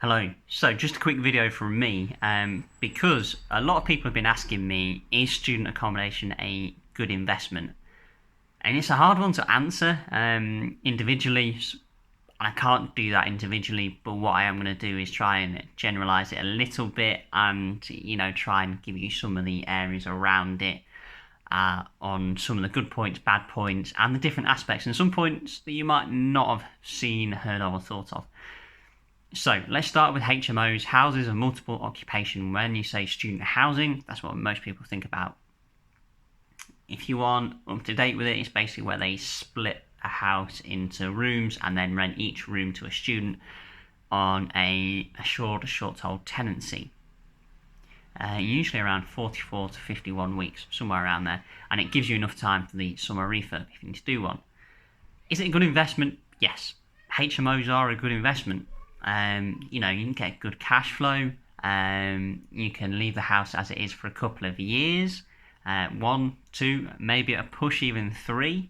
Hello. So just a quick video from me, because a lot of people have been asking me, is student accommodation a good investment? And it's a hard one to answer individually. I can't do that individually, but what I am going to do is try and generalize it a little bit and, try and give you some of the areas around it, on some of the good points, bad points, and the different aspects, and some points that you might not have seen, heard of, or thought of. So let's start with HMOs, houses of multiple occupation. When you say student housing, that's what most people think about. If you want up to date with it, it's basically where they split a house into rooms and then rent each room to a student on a short-hold tenancy. Usually around 44 to 51 weeks, somewhere around there. And it gives you enough time for the summer refurb if you need to do one. Is it a good investment? Yes. HMOs are a good investment. You can get good cash flow. You can leave the house as it is for a couple of years, 1, 2, maybe a push even 3.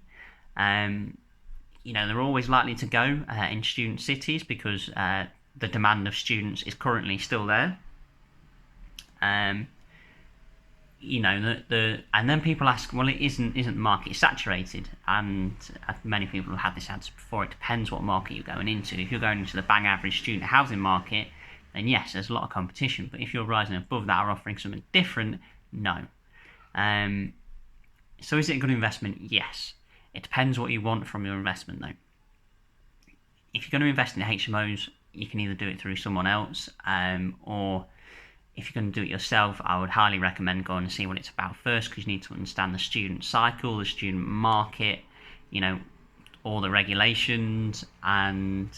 They're always likely to go in student cities because the demand of students is currently still there. And then people ask, well, isn't the market saturated? And many people have had this answer before. It depends what market you're going into. If you're going into the bang average student housing market, then yes, there's a lot of competition. But if you're rising above that or offering something different, no. So is it a good investment? Yes. It depends what you want from your investment, though. If you're going to invest in HMOs, you can either do it through someone else, or if you're going to do it yourself, I would highly recommend going and see what it's about first, because you need to understand the student cycle, the student market, all the regulations, and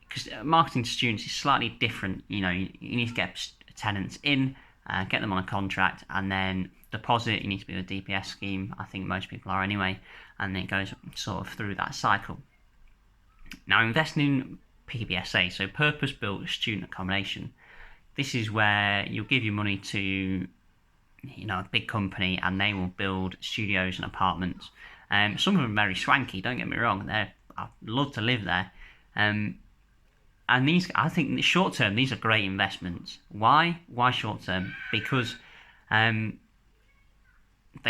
because marketing to students is slightly different. You need to get tenants in, get them on a contract, and then deposit. You need to be with a DPS scheme. I think most people are anyway, and then it goes sort of through that cycle. Now, investing in PBSA, so purpose-built student accommodation. This is where you'll give your money to, a big company, and they will build studios and apartments. Some of them are very swanky. Don't get me wrong. I'd love to live there. And these, I think, in the short term, these are great investments. Why? Why short term? Because they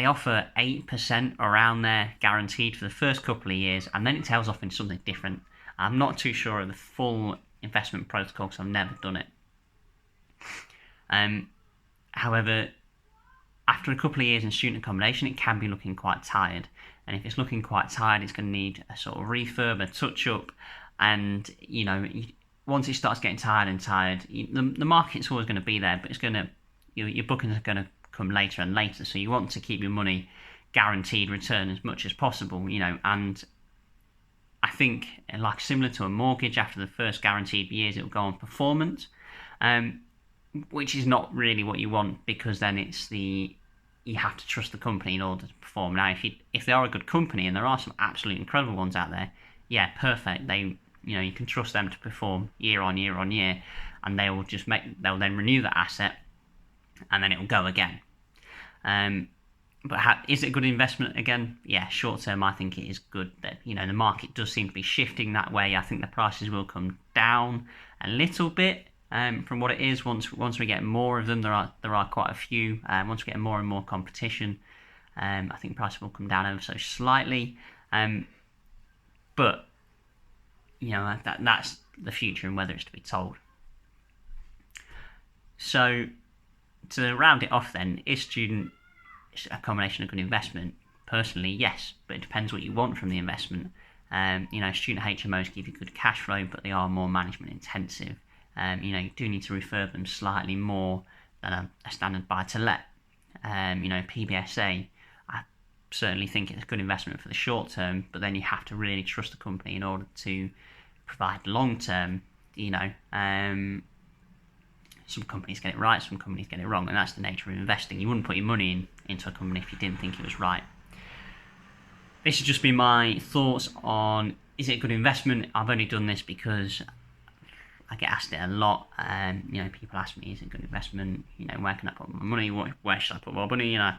offer 8% around there, guaranteed for the first couple of years, and then it tails off into something different. I'm not too sure of the full investment protocol because I've never done it. However, after a couple of years in student accommodation, it can be looking quite tired. And if it's looking quite tired, it's going to need a sort of refurb, a touch-up. And, once it starts getting tired, the market's always going to be there, but it's going to, your bookings are going to come later and later. So you want to keep your money guaranteed return as much as possible, and I think, like similar to a mortgage, after the first guaranteed years, it will go on performance. Which is not really what you want, because then you have to trust the company in order to perform. Now, if they are a good company, and there are some absolutely incredible ones out there, yeah, perfect. You can trust them to perform year on year on year, and they'll then renew that asset, and then it will go again. But is it a good investment? Again, yeah, short term, I think it is good. That the market does seem to be shifting that way. I think the prices will come down a little bit. From what it is, once we get more of them, there are quite a few. Once we get more and more competition, I think price will come down ever so slightly. But that's the future and whether it's to be told. So to round it off, then, is student accommodation a good investment? Personally, yes, but it depends what you want from the investment. Student HMOs give you good cash flow, but they are more management intensive. You do need to refurb them slightly more than a standard buy-to-let. PBSA, I certainly think it's a good investment for the short term, but then you have to really trust the company in order to provide long term. Some companies get it right, some companies get it wrong, and that's the nature of investing. You wouldn't put your money into a company if you didn't think it was right. This has just been my thoughts on, is it a good investment? I've only done this because I get asked it a lot. People ask me, is it a good investment? Where can I put my money? Where should I put my money? And I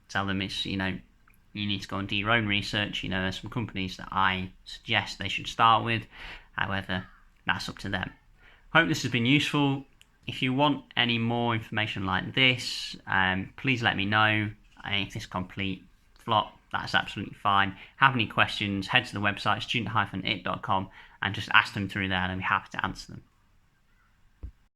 tell them it's, you need to go and do your own research. There's some companies that I suggest they should start with. However, that's up to them. Hope this has been useful. If you want any more information like this, please let me know. If this complete flop, that's absolutely fine. Have any questions, head to the website student-it.com and just ask them through there and I'll be happy to answer them.